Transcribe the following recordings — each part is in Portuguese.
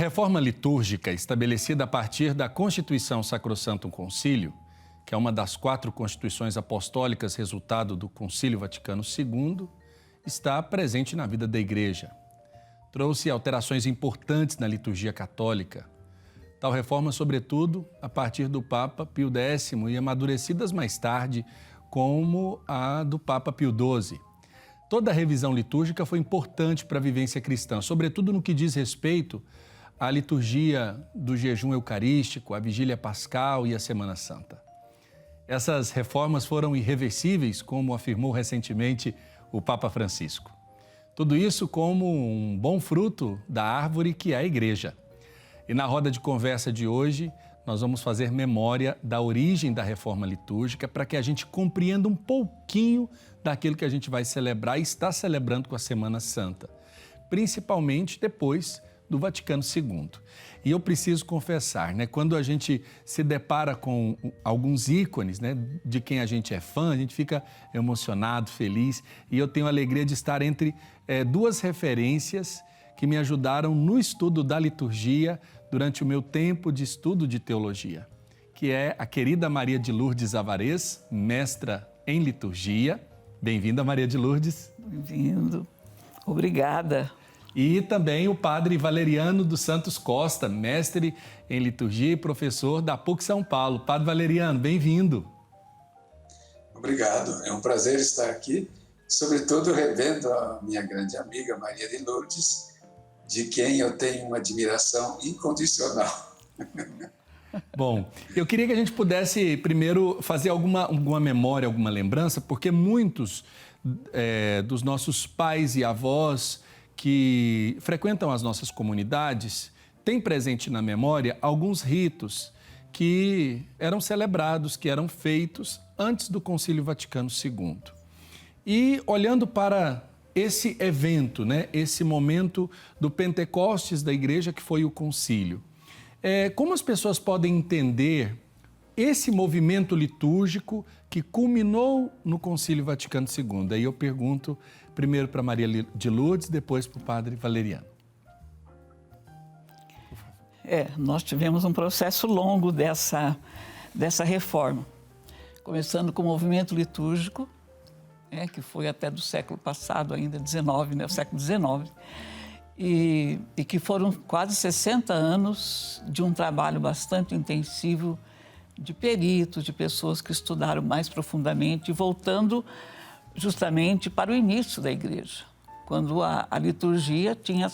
reforma litúrgica, estabelecida a partir da Constituição Sacrosanctum Concílio, que é uma das 4 constituições apostólicas resultado do Concílio Vaticano II, está presente na vida da Igreja. Trouxe alterações importantes na liturgia católica. Tal reforma, sobretudo, a partir do Papa Pio X e amadurecidas mais tarde, como a do Papa Pio XII. Toda a revisão litúrgica foi importante para a vivência cristã, sobretudo no que diz respeito à liturgia do jejum eucarístico, a vigília pascal e a Semana Santa. Essas reformas foram irreversíveis, como afirmou recentemente o Papa Francisco. Tudo isso como um bom fruto da árvore que é a Igreja. E na roda de conversa de hoje, nós vamos fazer memória da origem da reforma litúrgica para que a gente compreenda um pouquinho daquilo que a gente vai celebrar e está celebrando com a Semana Santa, principalmente depois do Vaticano II. E eu preciso confessar, quando a gente se depara com alguns ícones, de quem a gente é fã, a gente fica emocionado, feliz, e eu tenho a alegria de estar entre 2 referências que me ajudaram no estudo da liturgia durante o meu tempo de estudo de teologia, que é a querida Maria de Lourdes Avarez, mestra em liturgia. Bem-vinda, Maria de Lourdes. Bem-vindo. Obrigada. E também o padre Valeriano dos Santos Costa, mestre em liturgia e professor da PUC São Paulo. Padre Valeriano, bem-vindo. Obrigado, é um prazer estar aqui, sobretudo revendo a minha grande amiga Maria de Lourdes, de quem eu tenho uma admiração incondicional. Bom, eu queria que a gente pudesse primeiro fazer alguma memória, alguma lembrança, porque muitos dos nossos pais e avós que frequentam as nossas comunidades têm presente na memória alguns ritos que eram celebrados, que eram feitos antes do Concílio Vaticano II. E olhando para esse evento, esse momento do Pentecostes da Igreja, que foi o concílio, como as pessoas podem entender esse movimento litúrgico que culminou no Concílio Vaticano II? Aí eu pergunto primeiro para Maria de Lourdes, depois para o padre Valeriano. Nós tivemos um processo longo dessa reforma, começando com o movimento litúrgico, que foi até do século passado, ainda XIX, o século XIX, e que foram quase 60 anos de um trabalho bastante intensivo de peritos, de pessoas que estudaram mais profundamente, voltando justamente para o início da Igreja, quando a liturgia tinha a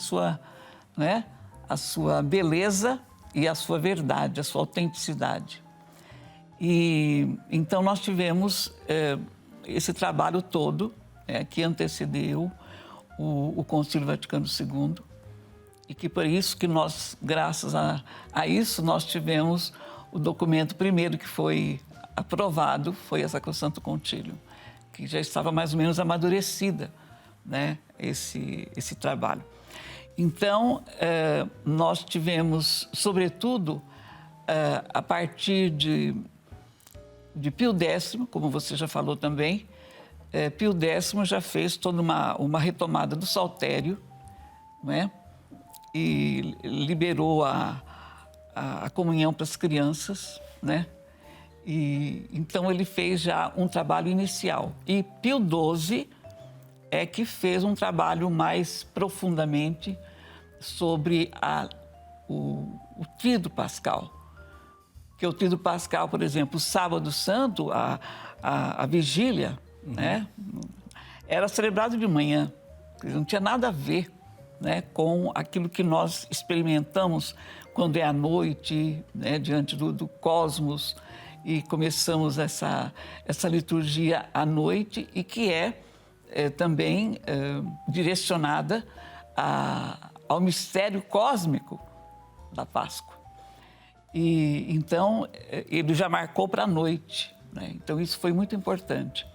sua beleza e a sua verdade, a sua autenticidade. E então nós tivemos esse trabalho todo que antecedeu o Concílio Vaticano II, e que por isso que nós, graças a isso, nós tivemos o documento primeiro que foi aprovado, foi a Sacrosanctum Concílio, que já estava mais ou menos amadurecida, esse trabalho. Então, nós tivemos, sobretudo, a partir de Pio X, como você já falou também, Pio X já fez toda uma retomada do saltério, e liberou a comunhão para as crianças, E então ele fez já um trabalho inicial. E Pio XII é que fez um trabalho mais profundamente sobre o Tríduo Pascal. Que o Tríduo Pascal, por exemplo, o Sábado Santo, a vigília, era celebrado de manhã. Não tinha nada a ver com aquilo que nós experimentamos quando é à noite, diante do cosmos, e começamos essa liturgia à noite, e que também direcionada ao mistério cósmico da Páscoa. E então ele já marcou para a noite, Então isso foi muito importante.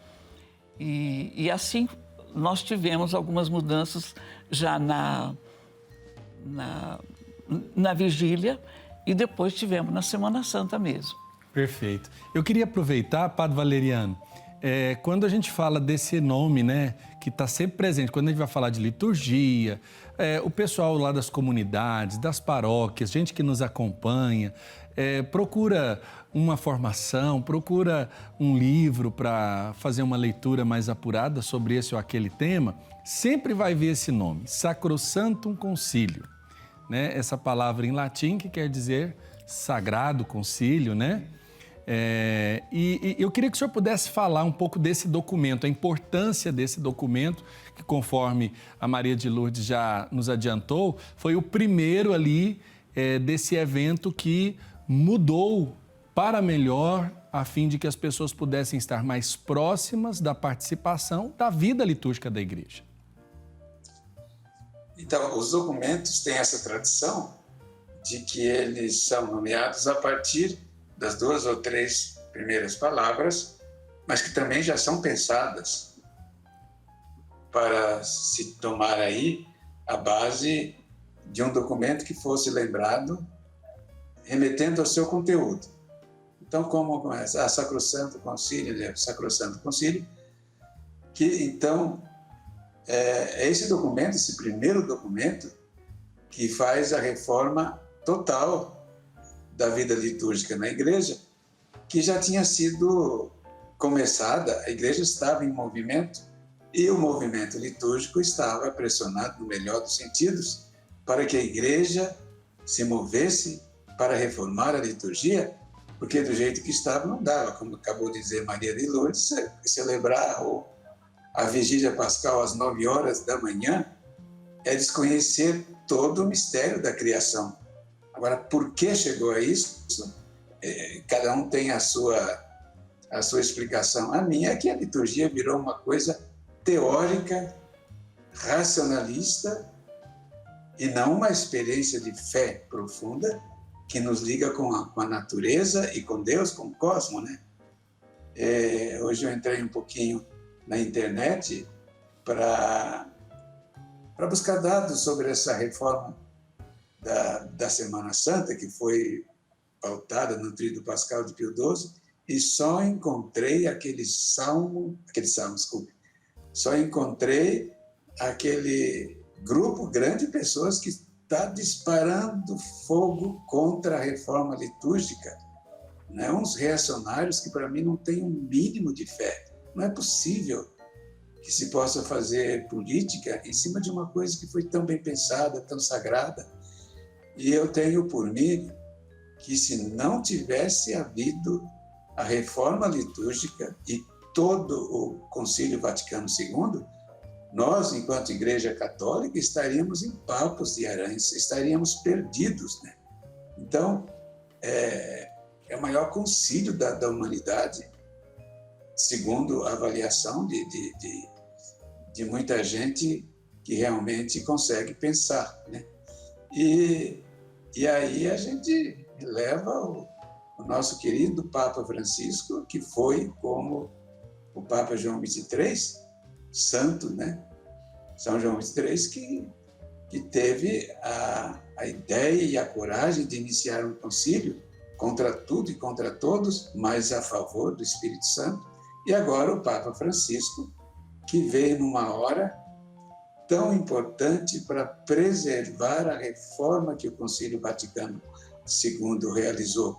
E assim nós tivemos algumas mudanças já na vigília, e depois tivemos na Semana Santa mesmo. Perfeito. Eu queria aproveitar, padre Valeriano, quando a gente fala desse nome, né, que está sempre presente, quando a gente vai falar de liturgia, o pessoal lá das comunidades, das paróquias, gente que nos acompanha, procura uma formação, procura um livro para fazer uma leitura mais apurada sobre esse ou aquele tema, sempre vai ver esse nome, Sacrosanctum Concilium, né? Essa palavra em latim que quer dizer sagrado concílio, né? E eu queria que o senhor pudesse falar um pouco desse documento, a importância desse documento, que conforme a Maria de Lourdes já nos adiantou, foi o primeiro ali desse evento que mudou para melhor, a fim de que as pessoas pudessem estar mais próximas da participação da vida litúrgica da igreja. Então, os documentos têm essa tradição de que eles são nomeados a partir das 2 ou 3 primeiras palavras, mas que também já são pensadas para se tomar aí a base de um documento que fosse lembrado remetendo ao seu conteúdo. Então, como começa? Sacrosanto Concílio, Sacrosanto Concílio, que então é esse documento, esse primeiro documento, que faz a reforma total da vida litúrgica na igreja, que já tinha sido começada, a igreja estava em movimento e o movimento litúrgico estava pressionado, no melhor dos sentidos, para que a igreja se movesse para reformar a liturgia, porque do jeito que estava não dava, como acabou de dizer Maria de Lourdes, celebrar a vigília pascal às 9 horas da manhã é desconhecer todo o mistério da criação. Agora, por que chegou a isso? Cada um tem a sua explicação. A minha é que a liturgia virou uma coisa teórica, racionalista, e não uma experiência de fé profunda que nos liga com a natureza e com Deus, com o cosmos, né? Hoje eu entrei um pouquinho na internet para buscar dados sobre essa reforma da Semana Santa, que foi pautada no Tríduo Pascal de Pio XII, e só encontrei só encontrei aquele grupo grande de pessoas que está disparando fogo contra a reforma litúrgica, né? Uns reacionários que, para mim, não têm um mínimo de fé. Não é possível que se possa fazer política em cima de uma coisa que foi tão bem pensada, tão sagrada. E eu tenho por mim que, se não tivesse havido a reforma litúrgica e todo o Concílio Vaticano II, nós, enquanto Igreja Católica, estaríamos em papos de aranhas, estaríamos perdidos, né? Então, é o maior concílio da humanidade, segundo a avaliação de muita gente que realmente consegue pensar, né? E aí a gente leva o nosso querido Papa Francisco, que foi como o Papa João XXIII, santo, né? São João XXIII, que teve a ideia e a coragem de iniciar um concílio contra tudo e contra todos, mas a favor do Espírito Santo. E agora o Papa Francisco, que veio numa hora tão importante para preservar a reforma que o Concílio Vaticano II realizou.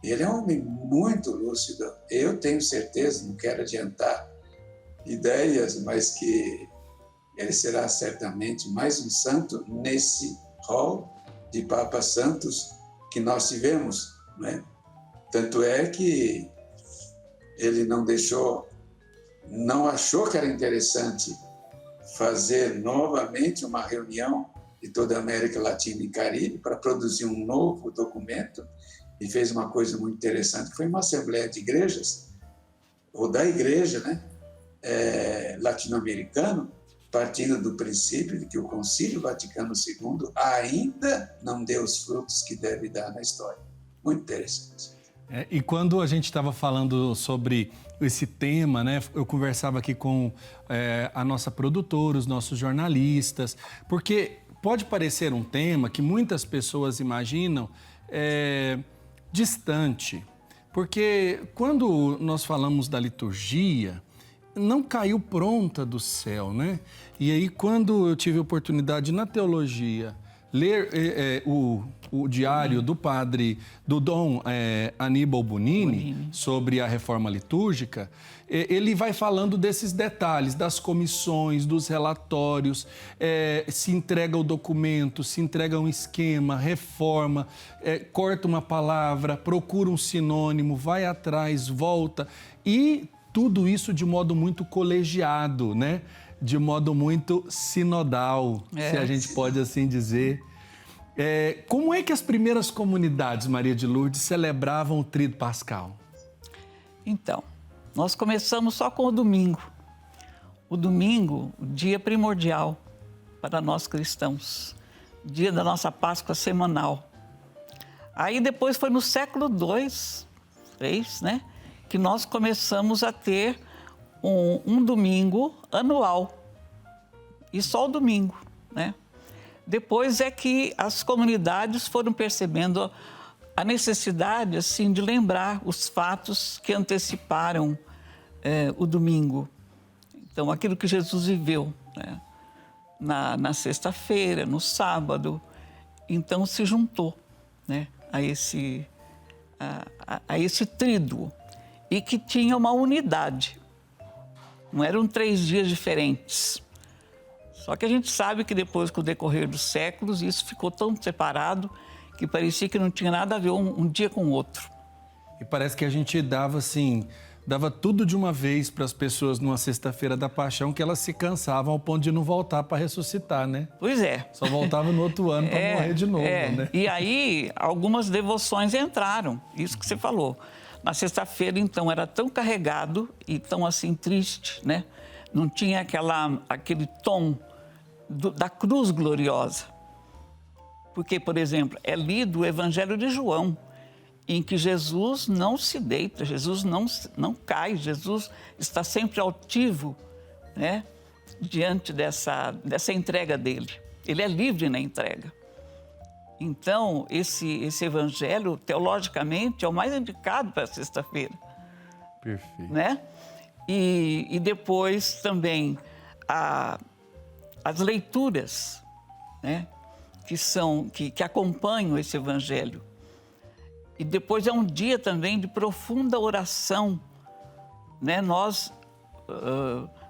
Ele é um homem muito lúcido. Eu tenho certeza, não quero adiantar ideias, mas que ele será certamente mais um santo nesse rol de papas santos que nós tivemos, né? Tanto é que ele não achou que era interessante fazer novamente uma reunião de toda a América Latina e Caribe para produzir um novo documento, e fez uma coisa muito interessante, que foi uma assembleia de igrejas, ou da igreja, né, latino-americano, partindo do princípio de que o Concílio Vaticano II ainda não deu os frutos que deve dar na história. Muito interessante. E quando a gente estava falando sobre esse tema, né, eu conversava aqui com a nossa produtora, os nossos jornalistas, porque pode parecer um tema que muitas pessoas imaginam distante, Porque quando nós falamos da liturgia, não caiu pronta do céu, né? E aí, quando eu tive a oportunidade na teologia ler o diário do padre, do Dom Aníbal Bonini, sobre a reforma litúrgica, ele vai falando desses detalhes, das comissões, dos relatórios, se entrega o documento, se entrega um esquema, reforma, corta uma palavra, procura um sinônimo, vai atrás, volta, e tudo isso de modo muito colegiado, né? De modo muito sinodal, se a gente pode assim dizer. Como é que as primeiras comunidades, Maria de Lourdes, celebravam o Tríduo Pascal? Então, nós começamos só com o domingo. O domingo, o dia primordial para nós cristãos, dia da nossa Páscoa semanal. Aí depois foi no século II, III, né, que nós começamos a ter um domingo anual, e só o domingo, né? Depois é que as comunidades foram percebendo a necessidade, assim, de lembrar os fatos que anteciparam o domingo. Então, aquilo que Jesus viveu, né, na sexta-feira, no sábado, então se juntou, né, a esse tríduo, e que tinha uma unidade. Não eram 3 dias diferentes. Só que a gente sabe que depois, com o decorrer dos séculos, isso ficou tão separado que parecia que não tinha nada a ver um dia com o outro. E parece que a gente dava tudo de uma vez para as pessoas numa sexta-feira da Paixão, que elas se cansavam ao ponto de não voltar para ressuscitar, né? Pois é. Só voltava no outro ano para morrer de novo, né? E aí, algumas devoções entraram, isso que você falou. Na sexta-feira, então, era tão carregado e tão, assim, triste, né? Não tinha aquele tom da cruz gloriosa. Porque, por exemplo, é lido o Evangelho de João, em que Jesus não se deita, Jesus não cai, Jesus está sempre altivo, né, diante dessa entrega dele. Ele é livre na entrega. Então, esse Evangelho, teologicamente, é o mais indicado para a sexta-feira. Perfeito. Né? E depois também as leituras, né, que acompanham esse Evangelho. E depois é um dia também de profunda oração, né? Nós,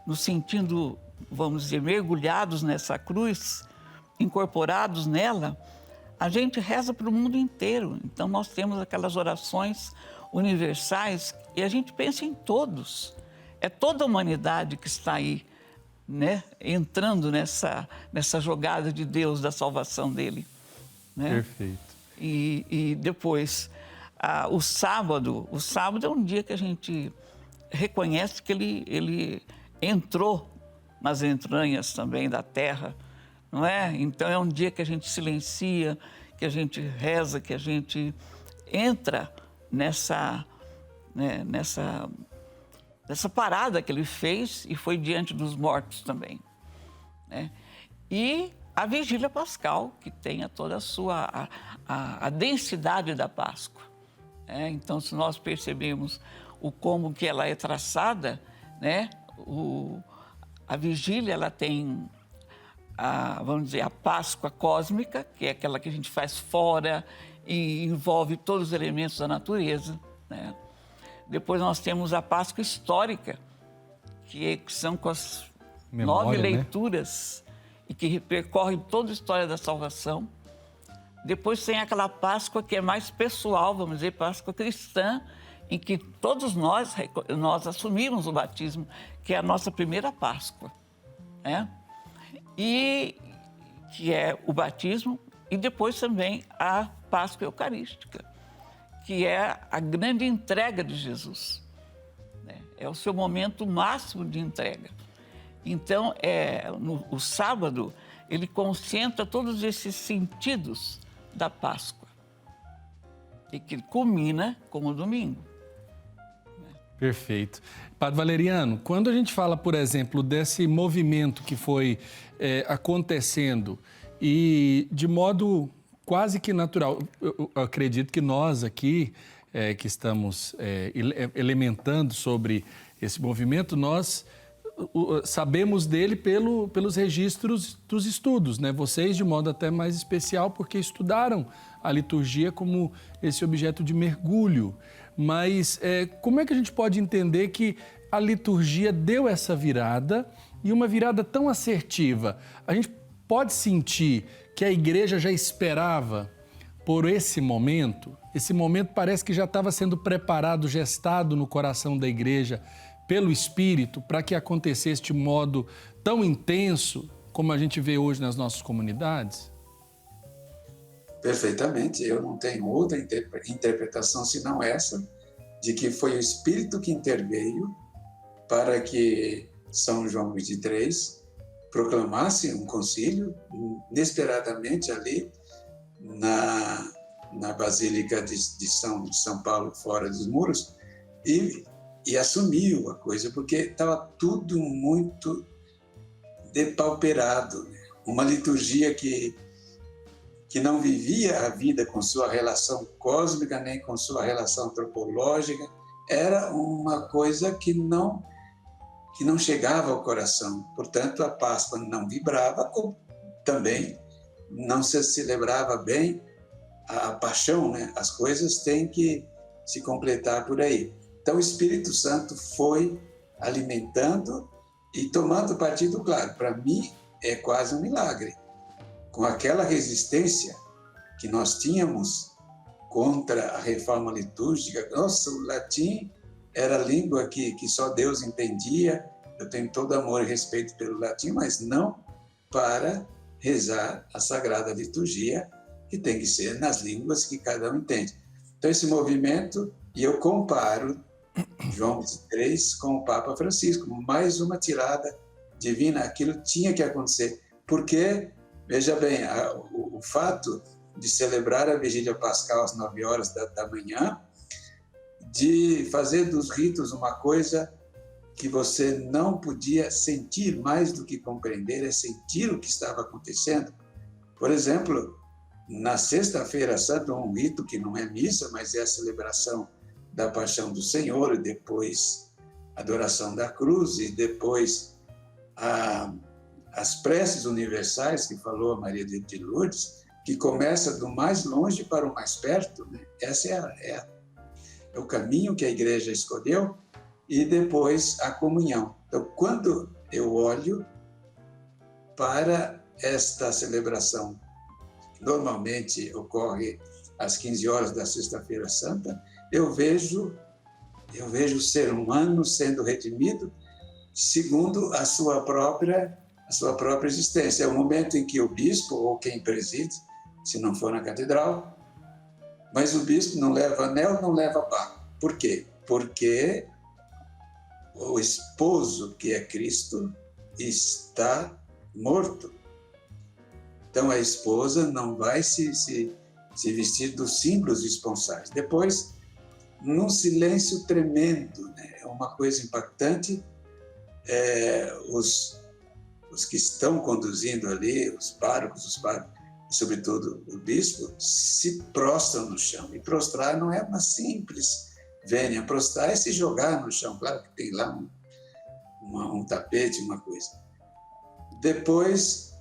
nos sentindo, vamos dizer, mergulhados nessa cruz, incorporados nela, a gente reza para o mundo inteiro. Então, nós temos aquelas orações universais e a gente pensa em todos. É toda a humanidade que está aí, né, entrando nessa jogada de Deus, da salvação dele. Né? Perfeito. E depois, o sábado é um dia que a gente reconhece que ele entrou nas entranhas também da terra, não é? Então, é um dia que a gente silencia, que a gente reza, que a gente entra nessa parada que ele fez e foi diante dos mortos também, né? E a Vigília Pascal, que tenha toda a sua a densidade da Páscoa, né? Então, se nós percebemos como que ela é traçada, né? A Vigília, ela tem vamos dizer, a Páscoa cósmica, que é aquela que a gente faz fora e envolve todos os elementos da natureza, né? Depois nós temos a Páscoa histórica, que são com as Memória, 9 né? leituras e que percorre toda a história da salvação. Depois tem aquela Páscoa que é mais pessoal, vamos dizer, Páscoa cristã, em que todos nós assumimos o batismo, que é a nossa primeira Páscoa, né? E que é o batismo, e depois também a Páscoa Eucarística, que é a grande entrega de Jesus, né? É o seu momento máximo de entrega. Então, o sábado, ele concentra todos esses sentidos da Páscoa, e que culmina com o domingo. Perfeito. Padre Valeriano, quando a gente fala, por exemplo, desse movimento que foi acontecendo e de modo quase que natural, eu acredito que nós aqui que estamos elementando sobre esse movimento, nós sabemos dele pelos registros dos estudos, né? Vocês, de modo até mais especial, porque estudaram a liturgia como esse objeto de mergulho. Mas como é que a gente pode entender que a liturgia deu essa virada, e uma virada tão assertiva? A gente pode sentir que a igreja já esperava por esse momento? Esse momento parece que já estava sendo preparado, gestado no coração da igreja pelo Espírito, para que acontecesse de modo tão intenso como a gente vê hoje nas nossas comunidades? Perfeitamente. Eu não tenho outra interpretação senão essa, de que foi o Espírito que interveio para que São João XXIII proclamasse um concílio inesperadamente ali na Basílica de São Paulo, fora dos muros, e assumiu a coisa, porque estava tudo muito depauperado, né? Uma liturgia que não vivia a vida com sua relação cósmica, nem com sua relação antropológica, era uma coisa que não chegava ao coração. Portanto, a Páscoa não vibrava, como também não se celebrava bem a paixão, né? As coisas têm que se completar por aí. Então, o Espírito Santo foi alimentando e tomando partido, claro, para mim é quase um milagre. Com aquela resistência que nós tínhamos contra a reforma litúrgica, nossa, o latim era a língua que só Deus entendia. Eu tenho todo amor e respeito pelo latim, mas não para rezar a Sagrada Liturgia, que tem que ser nas línguas que cada um entende. Então, esse movimento, e eu comparo João XXIII com o Papa Francisco, mais uma tirada divina, aquilo tinha que acontecer, porque, veja bem, o fato de celebrar a Vigília Pascal às 9 horas da manhã, de fazer dos ritos uma coisa que você não podia sentir mais do que compreender, é sentir o que estava acontecendo. Por exemplo, na Sexta-feira Santa, um rito que não é missa, mas é a celebração da Paixão do Senhor, e depois a adoração da cruz, e depois as preces universais, que falou a Maria de Lourdes, que começa do mais longe para o mais perto, né? Esse é o caminho que a igreja escolheu, e depois a comunhão. Então, quando eu olho para esta celebração, que normalmente ocorre às 15 horas da Sexta-feira Santa, eu vejo o ser humano sendo redimido segundo a sua própria existência. É o momento em que o bispo, ou quem preside, se não for na catedral, mas o bispo não leva anel, não leva barco. Por quê? Porque o esposo, que é Cristo, está morto. Então, a esposa não vai se vestir dos símbolos esponsais. Depois, num silêncio tremendo, né? É uma coisa impactante, os que estão conduzindo ali, os párocos, e sobretudo o bispo, se prostram no chão. E prostrar não é uma simples vênia, prostrar é se jogar no chão. Claro que tem lá um tapete, uma coisa. Depois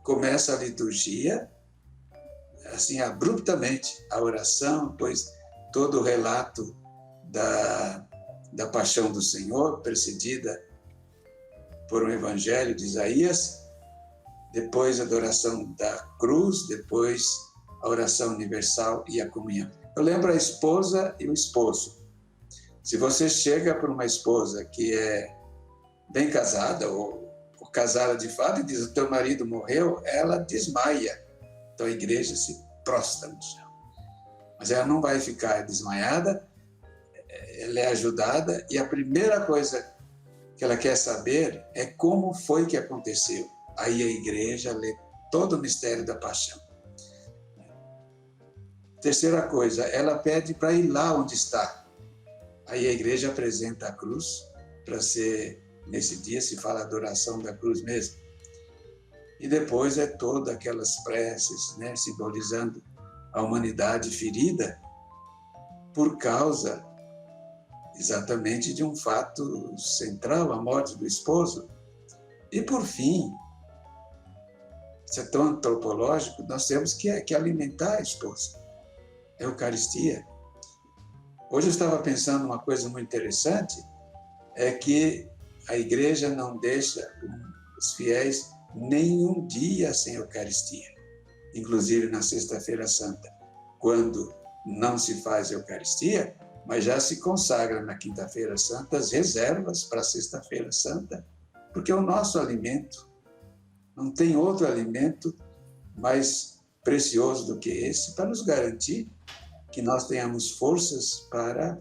começa a liturgia, assim, abruptamente, a oração, depois todo o relato da paixão do Senhor, precedida por um evangelho de Isaías, depois a adoração da cruz, depois a oração universal e a comunhão. Eu lembro a esposa e o esposo. Se você chega para uma esposa que é bem casada, ou casada de fato, e diz: o teu marido morreu, ela desmaia. Então a igreja se prostra no chão. Mas ela não vai ficar desmaiada, ela é ajudada, e a primeira coisa que ela quer saber é como foi que aconteceu. Aí a igreja lê todo o mistério da paixão. Terceira coisa, ela pede para ir lá onde está. Aí a igreja apresenta a cruz, para ser, nesse dia se fala adoração da cruz mesmo. E depois é todas aquelas preces, né, simbolizando a humanidade ferida por causa exatamente de um fato central, a morte do esposo. E, por fim, isso é tão antropológico, nós temos que alimentar a esposa. A Eucaristia. Hoje eu estava pensando uma coisa muito interessante, é que a igreja não deixa os fiéis nenhum dia sem Eucaristia, inclusive na Sexta-feira Santa, quando não se faz Eucaristia, mas já se consagra na Quinta-feira Santa as reservas para a Sexta-feira Santa, porque é o nosso alimento. Não tem outro alimento mais precioso do que esse para nos garantir que nós tenhamos forças para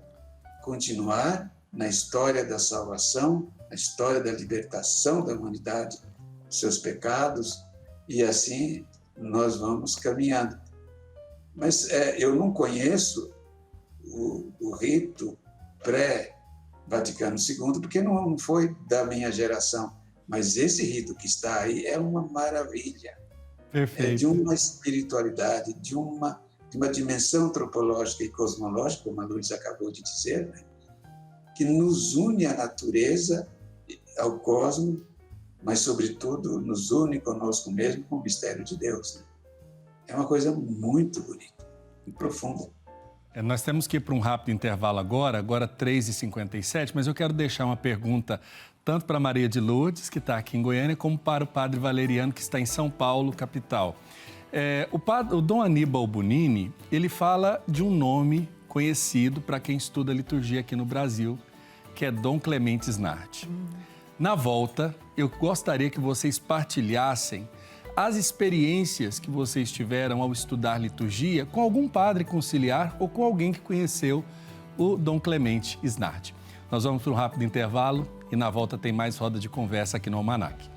continuar na história da salvação, na história da libertação da humanidade dos seus pecados, e assim nós vamos caminhando. Mas eu não conheço o rito pré-Vaticano II, porque não foi da minha geração, mas esse rito que está aí é uma maravilha. Perfeito. É de uma espiritualidade, de uma dimensão antropológica e cosmológica, como a Lourdes acabou de dizer, né? Que nos une à natureza, ao cosmos, mas, sobretudo, nos une conosco mesmo com o mistério de Deus. Né? É uma coisa muito bonita e profunda. Nós temos que ir para um rápido intervalo agora 3h57, mas eu quero deixar uma pergunta tanto para Maria de Lourdes, que está aqui em Goiânia, como para o Padre Valeriano, que está em São Paulo, capital. O Dom Aníbal Bonini, ele fala de um nome conhecido para quem estuda liturgia aqui no Brasil, que é Dom Clemente Snart. Na volta, eu gostaria que vocês partilhassem as experiências que vocês tiveram ao estudar liturgia com algum padre conciliar ou com alguém que conheceu o Dom Clemente Snart. Nós vamos para um rápido intervalo e na volta tem mais roda de conversa aqui no Almanac.